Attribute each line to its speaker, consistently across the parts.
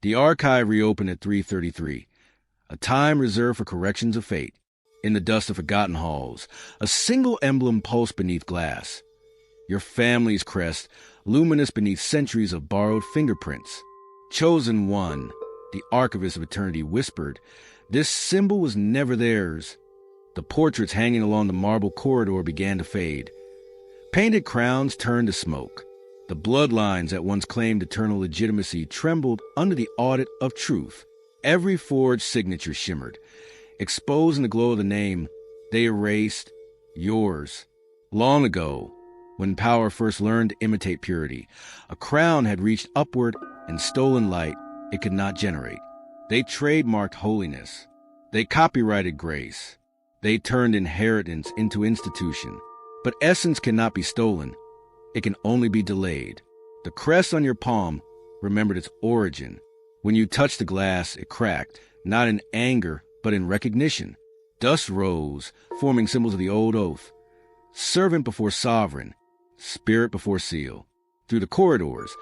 Speaker 1: The archive reopened at 3:33, a time reserved for corrections of fate. In the dust of forgotten halls, a single emblem pulsed beneath glass. Your family's crest, luminous beneath centuries of borrowed fingerprints. Chosen one, the archivist of eternity whispered, this symbol was never theirs. The portraits hanging along the marble corridor began to fade. Painted crowns turned to smoke. The bloodlines that once claimed eternal legitimacy trembled under the audit of truth. Every forged signature shimmered. Exposed in the glow of the name, they erased yours. Long ago, when power first learned to imitate purity, a crown had reached upward and stolen light it could not generate. They trademarked holiness. They copyrighted grace. They turned inheritance into institution. But essence cannot be stolen. It can only be delayed. The crest on your palm remembered its origin. When you touched the glass, it cracked, not in anger, but in recognition. Dust rose, forming symbols of the old oath. Servant before sovereign, spirit before seal. Through the corridors,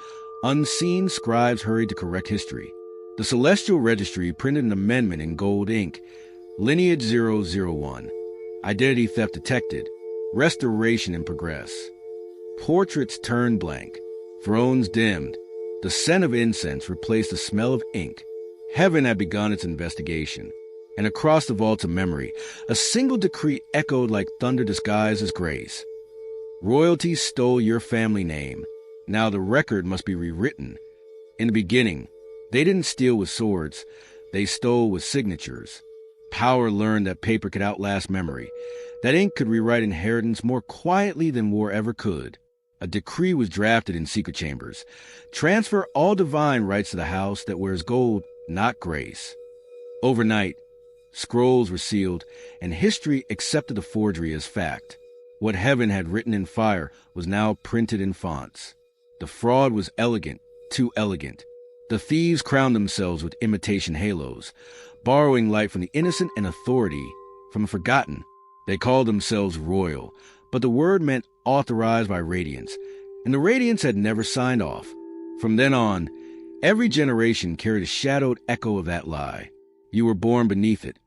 Speaker 1: unseen scribes hurried to correct history. The celestial registry printed an amendment in gold ink. Lineage 001. Identity theft detected. Restoration in progress. Portraits turned blank. Thrones dimmed. The scent of incense replaced the smell of ink. Heaven had begun its investigation. And across the vaults of memory, a single decree echoed like thunder disguised as grace. Royalty stole your family name. Now the record must be rewritten. In the beginning, they didn't steal with swords. They stole with signatures. Power learned that paper could outlast memory, that ink could rewrite inheritance more quietly than war ever could. A decree was drafted in secret chambers. Transfer all divine rights to the house that wears gold, not grace. Overnight, scrolls were sealed, and history accepted the forgery as fact. What heaven had written in fire was now printed in fonts. The fraud was elegant, too elegant. The thieves crowned themselves with imitation halos, borrowing light from the innocent and authority from the forgotten. They called themselves royal, but the word meant authorized by radiance, and the radiance had never signed off. From then on, every generation carried a shadowed echo of that lie. You were born beneath it,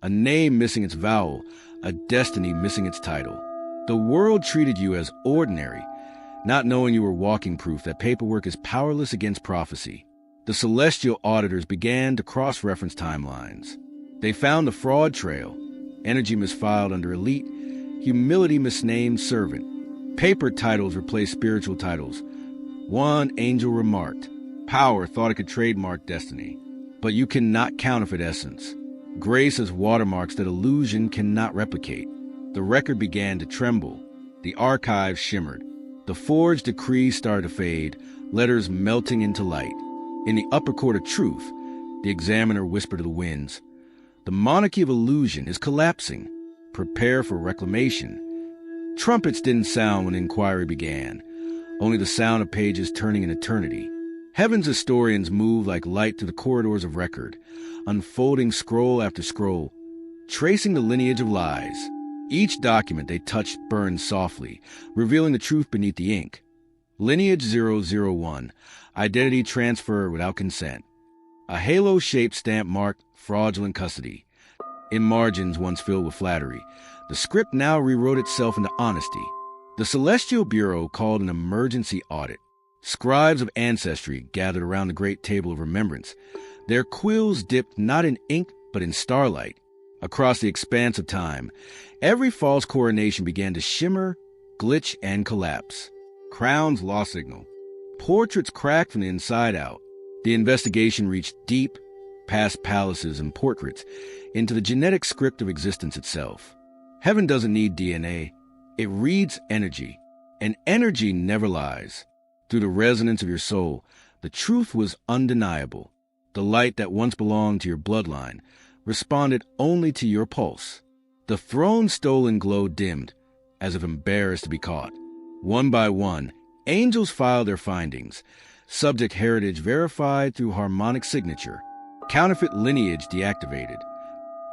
Speaker 1: a name missing its vowel, a destiny missing its title. The world treated you as ordinary, not knowing you were walking proof that paperwork is powerless against prophecy. The celestial auditors began to cross-reference timelines. They found the fraud trail, energy misfiled under elite, humility misnamed servant. Paper titles replaced spiritual titles. One angel remarked, power thought it could trademark destiny. But you cannot counterfeit essence. Grace has watermarks that illusion cannot replicate. The record began to tremble. The archive shimmered. The forged decrees started to fade, letters melting into light. In the upper court of truth, the examiner whispered to the winds, the monarchy of illusion is collapsing. Prepare for reclamation. Trumpets didn't sound when inquiry began, only the sound of pages turning in eternity. Heaven's historians moved like light through the corridors of record, unfolding scroll after scroll, tracing the lineage of lies. Each document they touched burned softly, revealing the truth beneath the ink. Lineage 001, identity transfer without consent. A halo-shaped stamp marked fraudulent custody. In margins once filled with flattery, the script now rewrote itself into honesty. The Celestial Bureau called an emergency audit. Scribes of Ancestry gathered around the great table of remembrance. Their quills dipped not in ink, but in starlight. Across the expanse of time, every false coronation began to shimmer, glitch, and collapse. Crowns lost signal. Portraits cracked from the inside out. The investigation reached deep, past palaces and portraits, into the genetic script of existence itself. Heaven doesn't need DNA. It reads energy, and energy never lies. Through the resonance of your soul, the truth was undeniable. The light that once belonged to your bloodline responded only to your pulse. The throne's stolen glow dimmed, as if embarrassed to be caught. One by one, angels filed their findings. Subject heritage verified through harmonic signature. Counterfeit lineage deactivated.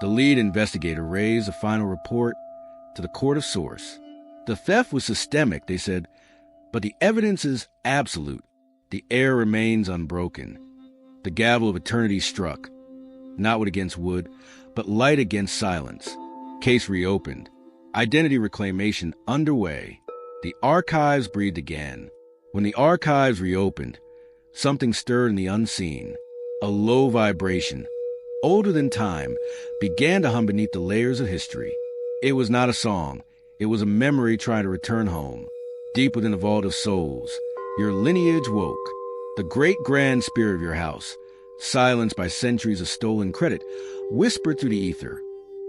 Speaker 1: The lead investigator raised a final report to the court of source. The theft was systemic, they said, but the evidence is absolute. The heir remains unbroken. The gavel of eternity struck. Not wood against wood, but light against silence. Case reopened. Identity reclamation underway. The archives breathed again. When the archives reopened, something stirred in the unseen. A low vibration, older than time, began to hum beneath the layers of history. It was not a song. It was a memory trying to return home. Deep within the vault of souls, your lineage woke. The great grand spirit of your house, silenced by centuries of stolen credit, whispered through the ether.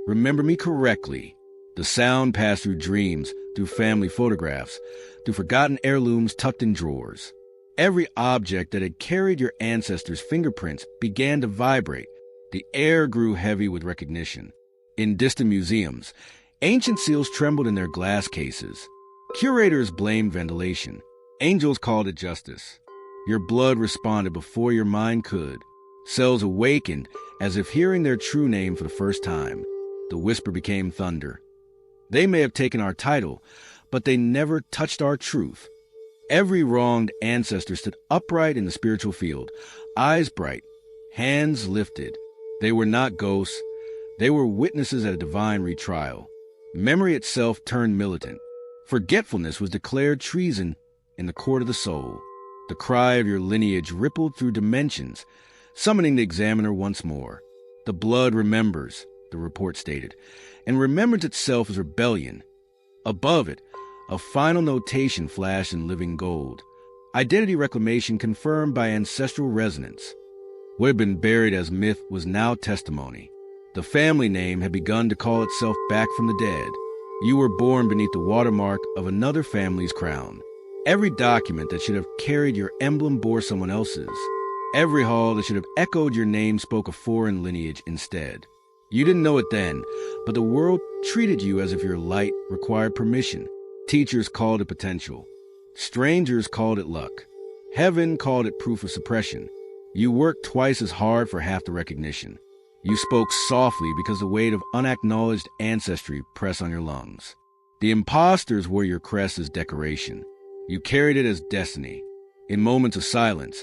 Speaker 1: Remember me correctly. The sound passed through dreams, through family photographs, through forgotten heirlooms tucked in drawers. Every object that had carried your ancestors' fingerprints began to vibrate. The air grew heavy with recognition. In distant museums, ancient seals trembled in their glass cases. Curators blamed ventilation. Angels called it justice. Your blood responded before your mind could. Cells awakened as if hearing their true name for the first time. The whisper became thunder. They may have taken our title, but they never touched our truth. Every wronged ancestor stood upright in the spiritual field, eyes bright, hands lifted. They were not ghosts. They were witnesses at a divine retrial. Memory itself turned militant. Forgetfulness was declared treason in the court of the soul. The cry of your lineage rippled through dimensions, summoning the examiner once more. The blood remembers, the report stated, and remembrance itself is rebellion. Above it, a final notation flashed in living gold. Identity reclamation confirmed by ancestral resonance. What had been buried as myth was now testimony. The family name had begun to call itself back from the dead. You were born beneath the watermark of another family's crown. Every document that should have carried your emblem bore someone else's. Every hall that should have echoed your name spoke a foreign lineage instead. You didn't know it then, but the world treated you as if your light required permission. Teachers called it potential. Strangers called it luck. Heaven called it proof of suppression. You worked twice as hard for half the recognition. You spoke softly because the weight of unacknowledged ancestry pressed on your lungs. The imposters wore your crest as decoration. You carried it as destiny. In moments of silence,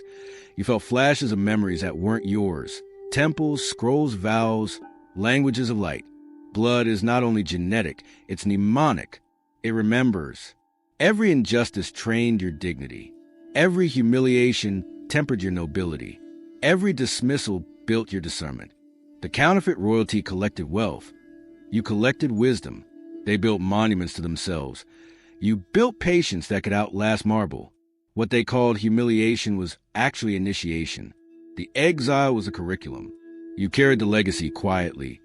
Speaker 1: you felt flashes of memories that weren't yours. Temples, scrolls, vows, languages of light. Blood is not only genetic, it's mnemonic. It remembers. Every injustice trained your dignity. Every humiliation tempered your nobility. Every dismissal built your discernment. The counterfeit royalty collected wealth. You collected wisdom. They built monuments to themselves. You built patience that could outlast marble. What they called humiliation was actually initiation. The exile was a curriculum. You carried the legacy quietly,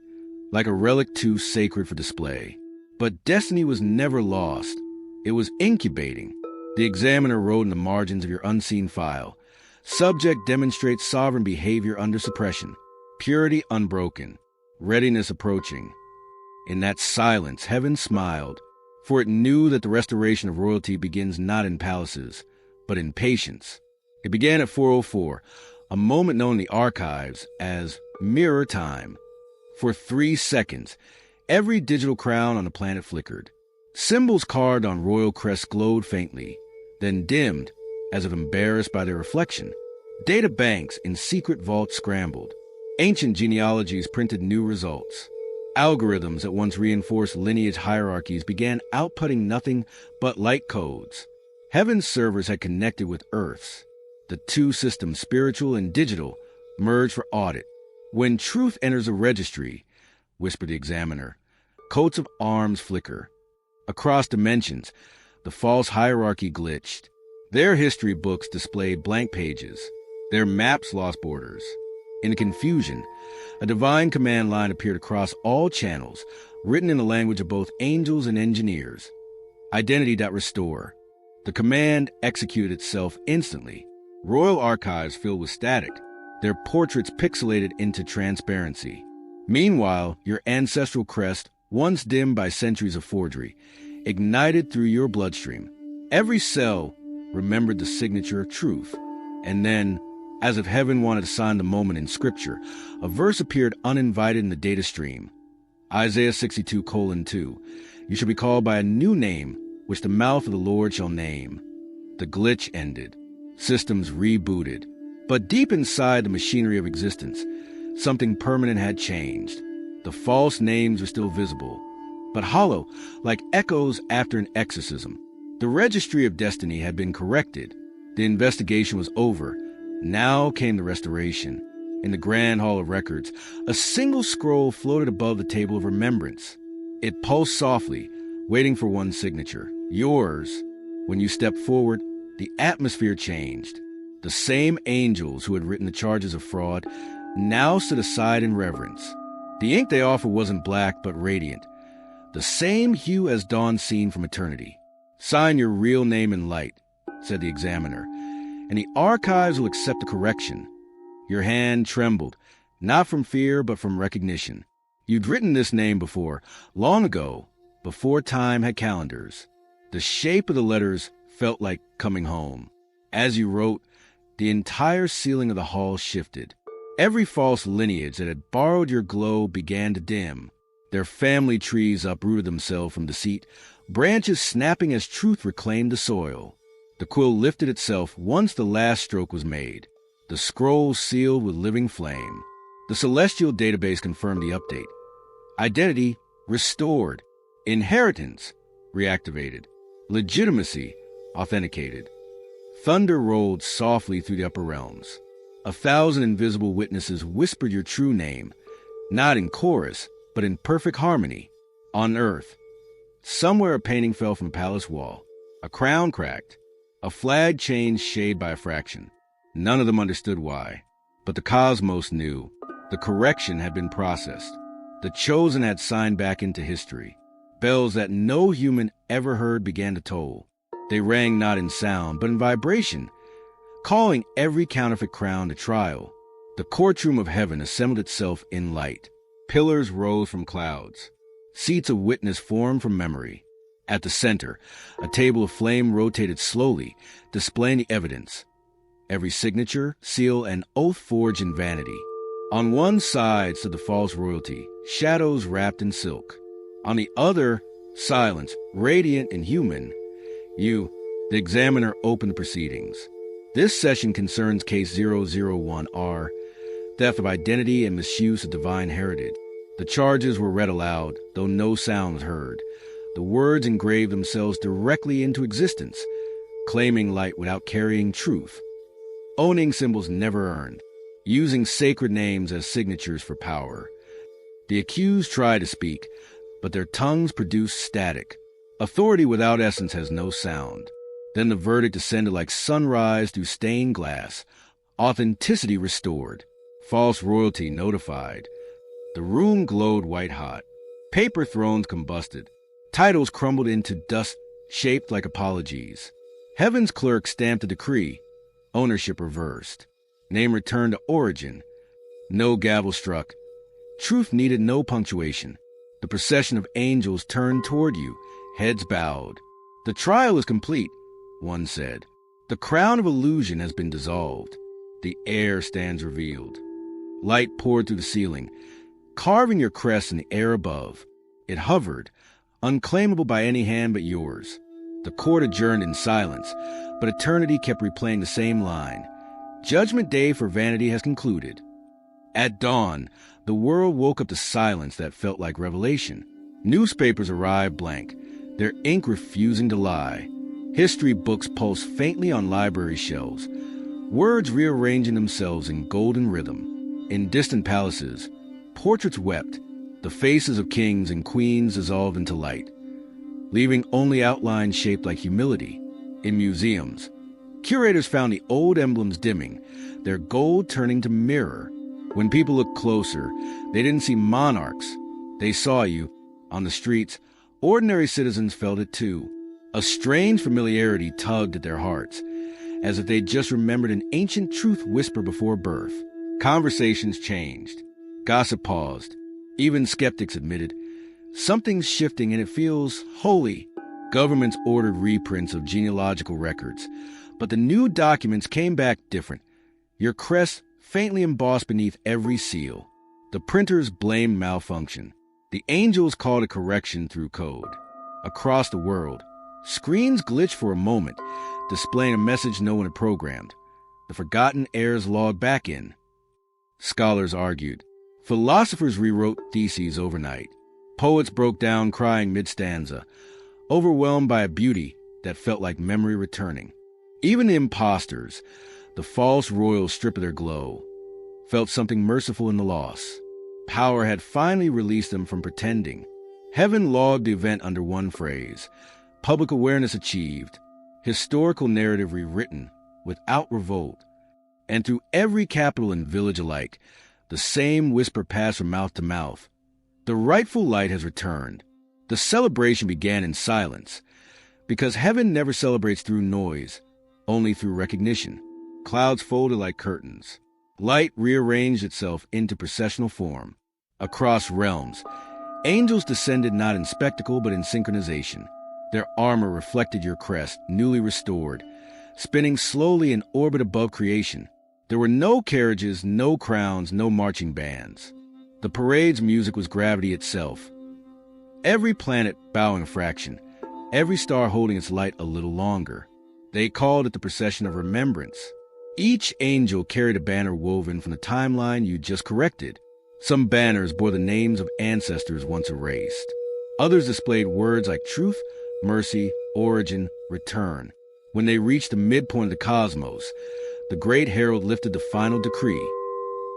Speaker 1: like a relic too sacred for display. But destiny was never lost. It was incubating. The examiner wrote in the margins of your unseen file, subject demonstrates sovereign behavior under suppression. Purity unbroken, readiness approaching. In that silence, heaven smiled, for it knew that the restoration of royalty begins not in palaces, but in patience. It began at 4:04, a moment known in the archives as mirror time. For 3 seconds, every digital crown on the planet flickered. Symbols carved on royal crests glowed faintly, then dimmed, as if embarrassed by their reflection. Data banks in secret vaults scrambled. Ancient genealogies printed new results. Algorithms that once reinforced lineage hierarchies began outputting nothing but light codes. Heaven's servers had connected with Earth's. The two systems, spiritual and digital, merged for audit. When truth enters a registry, whispered the examiner, coats of arms flicker. Across dimensions, the false hierarchy glitched. Their history books displayed blank pages. Their maps lost borders. In the confusion, a divine command line appeared across all channels, written in the language of both angels and engineers. Identity.restore. The command executed itself instantly. Royal archives filled with static, their portraits pixelated into transparency. Meanwhile, your ancestral crest, once dimmed by centuries of forgery, ignited through your bloodstream. Every cell remembered the signature of truth. And then, as if heaven wanted to sign the moment in Scripture, a verse appeared uninvited in the data stream. Isaiah 62:2. You shall be called by a new name, which the mouth of the Lord shall name. The glitch ended. Systems rebooted. But deep inside the machinery of existence, something permanent had changed. The false names were still visible, but hollow, like echoes after an exorcism. The registry of destiny had been corrected. The investigation was over. Now came the restoration. In the Grand Hall of Records, a single scroll floated above the table of remembrance. It pulsed softly, waiting for one signature, yours. When you stepped forward, the atmosphere changed. The same angels who had written the charges of fraud now stood aside in reverence. The ink they offered wasn't black, but radiant. The same hue as dawn seen from eternity. Sign your real name in light, said the examiner, and the archives will accept the correction. Your hand trembled, not from fear, but from recognition. You'd written this name before, long ago, before time had calendars. The shape of the letters felt like coming home. As you wrote, the entire ceiling of the hall shifted. Every false lineage that had borrowed your glow began to dim. Their family trees uprooted themselves from deceit, branches snapping as truth reclaimed the soil. The quill lifted itself once the last stroke was made. The scroll sealed with living flame. The celestial database confirmed the update. Identity restored. Inheritance reactivated. Legitimacy authenticated. Thunder rolled softly through the upper realms. 1,000 invisible witnesses whispered your true name, not in chorus, but in perfect harmony. On earth, somewhere a painting fell from a palace wall. A crown cracked. A flag changed shade by a fraction. None of them understood why, but the cosmos knew. The correction had been processed. The chosen had signed back into history. Bells that no human ever heard began to toll. They rang not in sound, but in vibration, calling every counterfeit crown to trial. The courtroom of heaven assembled itself in light. Pillars rose from clouds. Seats of witness formed from memory. At the center, a table of flame rotated slowly, displaying the evidence. Every signature, seal, and oath forged in vanity. On one side stood the false royalty, shadows wrapped in silk. On the other, silence, radiant and human. You, the examiner, opened the proceedings. This session concerns Case 001R, theft of identity and misuse of divine heritage. The charges were read aloud, though no sound was heard. The words engraved themselves directly into existence, claiming light without carrying truth. Owning symbols never earned, using sacred names as signatures for power. The accused tried to speak, but their tongues produced static. Authority without essence has no sound. Then the verdict descended like sunrise through stained glass. Authenticity restored. False royalty notified. The room glowed white-hot. Paper thrones combusted. Titles crumbled into dust shaped like apologies. Heaven's clerk stamped a decree. Ownership reversed. Name returned to origin. No gavel struck. Truth needed no punctuation. The procession of angels turned toward you, heads bowed. The trial is complete, one said. The crown of illusion has been dissolved. The air stands revealed. Light poured through the ceiling, carving your crest in the air above. It hovered, unclaimable by any hand but yours. The court adjourned in silence, but eternity kept replaying the same line. Judgment day for vanity has concluded. At dawn, the world woke up to silence that felt like revelation. Newspapers arrived blank, their ink refusing to lie. History books pulsed faintly on library shelves, words rearranging themselves in golden rhythm. In distant palaces, portraits wept, the faces of kings and queens dissolved into light, leaving only outlines shaped like humility. In museums, curators found the old emblems dimming, their gold turning to mirror. When people looked closer, they didn't see monarchs. They saw you. On the streets, ordinary citizens felt it too. A strange familiarity tugged at their hearts, as if they'd just remembered an ancient truth whispered before birth. Conversations changed. Gossip paused. Even skeptics admitted, something's shifting and it feels holy. Governments ordered reprints of genealogical records, but the new documents came back different. Your crest faintly embossed beneath every seal. The printers blamed malfunction. The angels called a correction through code. Across the world, screens glitched for a moment, displaying a message no one had programmed. the forgotten heirs logged back in. Scholars argued. Philosophers rewrote theses overnight. Poets broke down crying mid-stanza, overwhelmed by a beauty that felt like memory returning. Even the impostors, the false royals stripped of their glow, felt something merciful in the loss. Power had finally released them from pretending. Heaven logged the event under one phrase: public awareness achieved, historical narrative rewritten without revolt. And through every capital and village alike, the same whisper passed from mouth to mouth: the rightful light has returned. The celebration began in silence, because heaven never celebrates through noise, only through recognition. Clouds folded like curtains. Light rearranged itself into processional form. Across realms, angels descended not in spectacle but in synchronization. Their armor reflected your crest, newly restored, spinning slowly in orbit above creation. There were no carriages, no crowns, no marching bands. The parade's music was gravity itself. Every planet bowing a fraction, every star holding its light a little longer. They called it the Procession of Remembrance. Each angel carried a banner woven from the timeline you just corrected. Some banners bore the names of ancestors once erased. Others displayed words like truth, mercy, origin, return. When they reached the midpoint of the cosmos, the great herald lifted the final decree.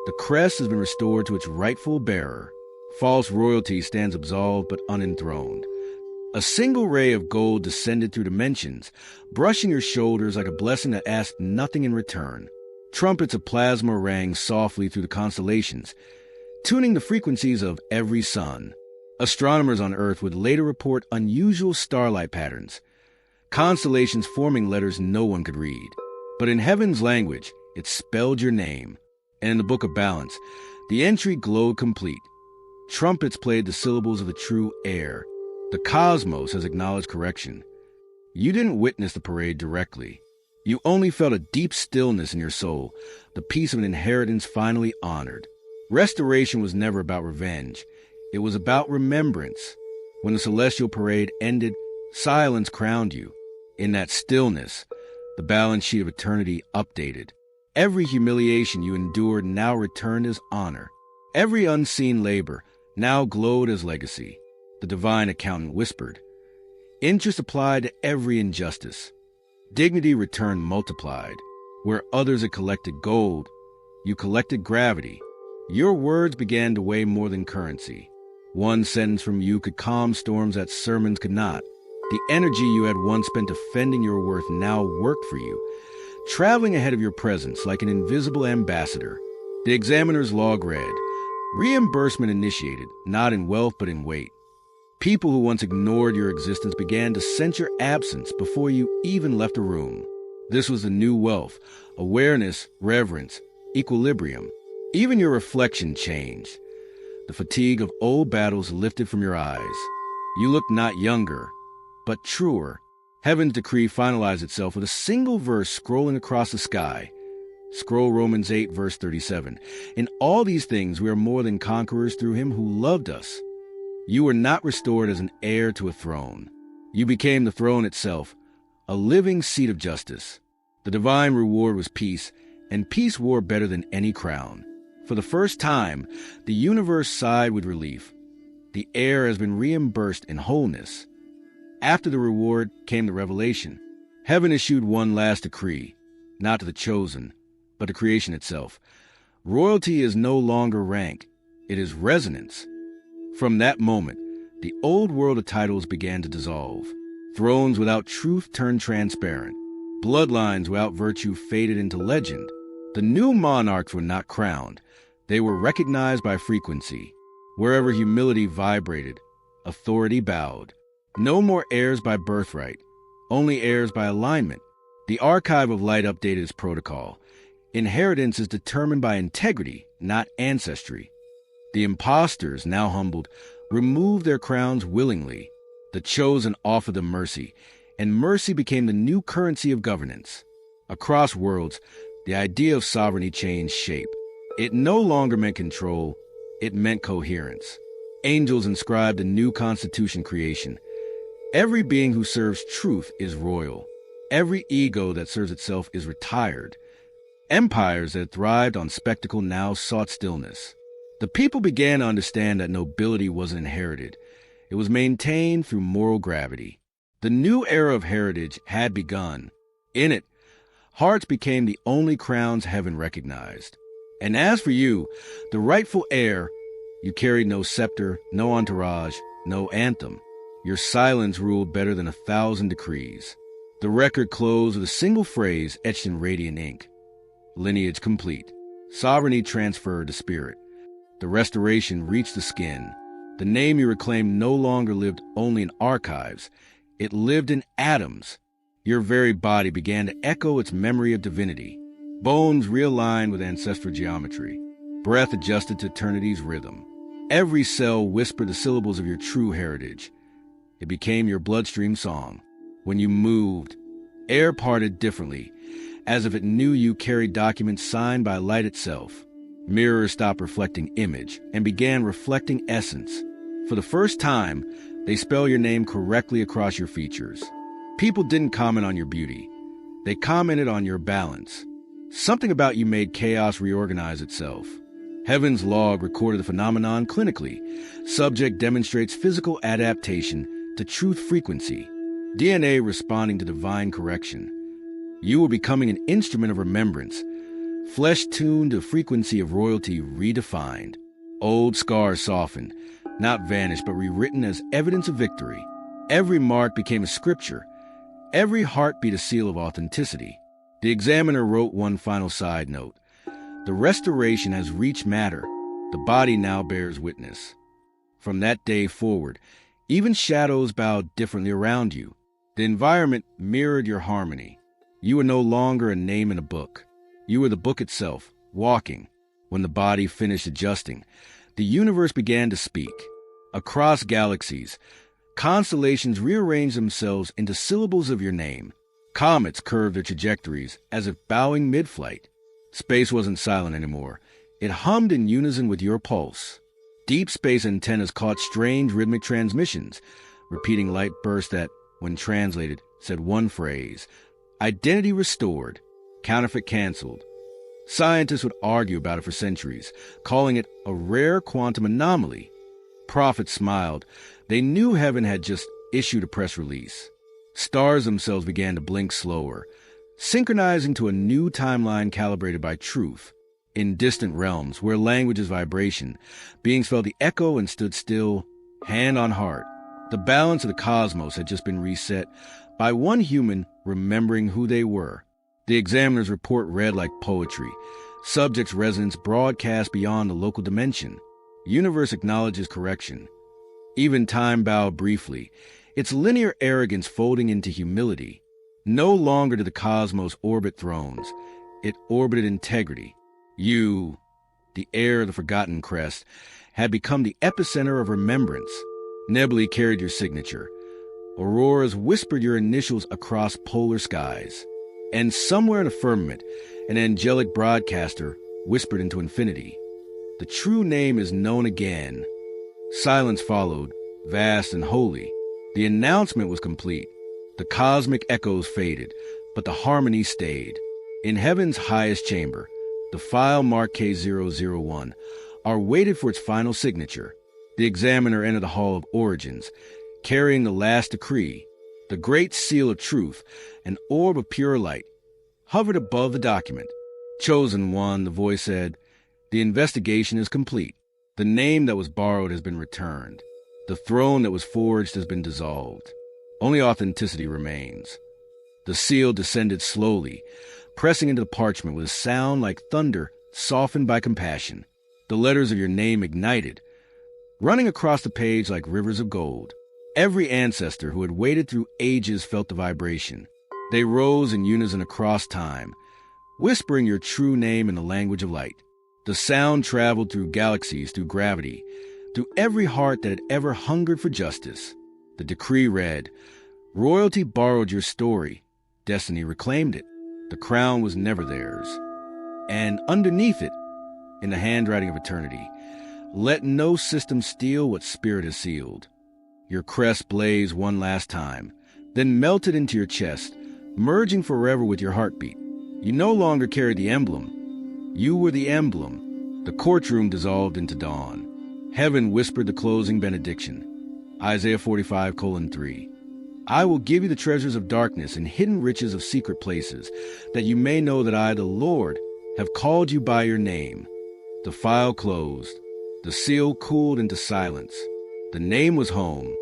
Speaker 1: The crest has been restored to its rightful bearer. False royalty stands absolved but unenthroned. A single ray of gold descended through dimensions, brushing your shoulders like a blessing that asked nothing in return. Trumpets of plasma rang softly through the constellations, tuning the frequencies of every sun. Astronomers on Earth would later report unusual starlight patterns, constellations forming letters no one could read. But in heaven's language, it spelled your name. And in the Book of Balance, the entry glowed complete. Trumpets played the syllables of the true heir. The cosmos has acknowledged correction. You didn't witness the parade directly. You only felt a deep stillness in your soul, the peace of an inheritance finally honored. Restoration was never about revenge. It was about remembrance. When the celestial parade ended, silence crowned you. In that stillness, the balance sheet of eternity updated. Every humiliation you endured now returned as honor. Every unseen labor now glowed as legacy. The divine accountant whispered. Interest applied to every injustice. Dignity returned multiplied. Where others had collected gold, you collected gravity. Your words began to weigh more than currency. One sentence from you could calm storms that sermons could not. The energy you had once spent defending your worth now worked for you, traveling ahead of your presence like an invisible ambassador. The examiner's log read, reimbursement initiated, not in wealth but in weight. People who once ignored your existence began to sense your absence before you even left a room. This was the new wealth: awareness, reverence, equilibrium. Even your reflection changed. The fatigue of old battles lifted from your eyes. You looked not younger, but truer. Heaven's decree finalized itself with a single verse scrolling across the sky. Scroll Romans 8, verse 37. In all these things we are more than conquerors through him who loved us. You were not restored as an heir to a throne. You became the throne itself, a living seat of justice. The divine reward was peace, and peace wore better than any crown. For the first time, the universe sighed with relief. The heir has been reimbursed in wholeness. After the reward came the revelation. Heaven issued one last decree, not to the chosen, but to creation itself. Royalty is no longer rank, it is resonance. From that moment, the old world of titles began to dissolve. Thrones without truth turned transparent. Bloodlines without virtue faded into legend. The new monarchs were not crowned. They were recognized by frequency. Wherever humility vibrated, authority bowed. No more heirs by birthright, only heirs by alignment. The archive of light updated its protocol. Inheritance is determined by integrity, not ancestry. The impostors, now humbled, removed their crowns willingly. The chosen offered them mercy, and mercy became the new currency of governance. Across worlds, the idea of sovereignty changed shape. It no longer meant control, it meant coherence. Angels inscribed a new constitution creation. Every being who serves truth is royal. Every ego that serves itself is retired. Empires that had thrived on spectacle now sought stillness. The people began to understand that nobility wasn't inherited. It was maintained through moral gravity. The new era of heritage had begun. In it, hearts became the only crowns heaven recognized. And as for you, the rightful heir, you carried no scepter, no entourage, no anthem. Your silence ruled better than 1,000 decrees. The record closed with a single phrase etched in radiant ink. Lineage complete. Sovereignty transferred to spirit. The restoration reached the skin. The name you reclaimed no longer lived only in archives. It lived in atoms. Your very body began to echo its memory of divinity. Bones realigned with ancestral geometry. Breath adjusted to eternity's rhythm. Every cell whispered the syllables of your true heritage. It became your bloodstream song. When you moved, air parted differently, as if it knew you carried documents signed by light itself. Mirrors stopped reflecting image and began reflecting essence. For the first time, they spell your name correctly across your features. People didn't comment on your beauty. They commented on your balance. Something about you made chaos reorganize itself. Heaven's log recorded the phenomenon clinically. Subject demonstrates physical adaptation to truth frequency. DNA responding to divine correction. You were becoming an instrument of remembrance. Flesh tuned to frequency of royalty redefined. Old scars softened, not vanished, but rewritten as evidence of victory. Every mark became a scripture. Every heartbeat a seal of authenticity. The examiner wrote one final side note. The restoration has reached matter. The body now bears witness. From that day forward, even shadows bowed differently around you. The environment mirrored your harmony. You were no longer a name in a book. You were the book itself, walking. When the body finished adjusting, the universe began to speak. Across galaxies, constellations rearranged themselves into syllables of your name. Comets curved their trajectories as if bowing mid-flight. Space wasn't silent anymore. It hummed in unison with your pulse. Deep space antennas caught strange rhythmic transmissions, repeating light bursts that, when translated, said one phrase: identity restored, counterfeit canceled. Scientists would argue about it for centuries, calling it a rare quantum anomaly. Prophets smiled. They knew heaven had just issued a press release. Stars themselves began to blink slower, synchronizing to a new timeline calibrated by truth. In distant realms, where language is vibration, beings felt the echo and stood still, hand on heart. The balance of the cosmos had just been reset by one human remembering who they were. The examiner's report read like poetry. Subject's resonance broadcast beyond the local dimension. Universe acknowledges correction. Even time bowed briefly, its linear arrogance folding into humility. No longer did the cosmos orbit thrones. It orbited integrity. You, the heir of the forgotten crest, had become the epicenter of remembrance. Nebulae carried your signature. Auroras whispered your initials across polar skies. And somewhere in the firmament, an angelic broadcaster whispered into infinity. The true name is known again. Silence followed, vast and holy. The announcement was complete. The cosmic echoes faded, but the harmony stayed. In heaven's highest chamber, the file marked K001 are waited for its final signature. The examiner entered the Hall of Origins, carrying the last decree. The great seal of truth, an orb of pure light, hovered above the document. Chosen one, the voice said, the investigation is complete. The name that was borrowed has been returned. The throne that was forged has been dissolved. Only authenticity remains. The seal descended slowly, pressing into the parchment with a sound like thunder softened by compassion. The letters of your name ignited, running across the page like rivers of gold. Every ancestor who had waited through ages felt the vibration. They rose in unison across time, whispering your true name in the language of light. The sound traveled through galaxies, through gravity, through every heart that had ever hungered for justice. The decree read, royalty borrowed your story. Destiny reclaimed it. The crown was never theirs. And underneath it, in the handwriting of eternity, let no system steal what spirit has sealed. Your crest blazed one last time, then melted into your chest, merging forever with your heartbeat. You no longer carried the emblem. You were the emblem. The courtroom dissolved into dawn. Heaven whispered the closing benediction. Isaiah 45:3. I will give you the treasures of darkness and hidden riches of secret places, that you may know that I, the Lord, have called you by your name. The file closed. The seal cooled into silence. The name was home.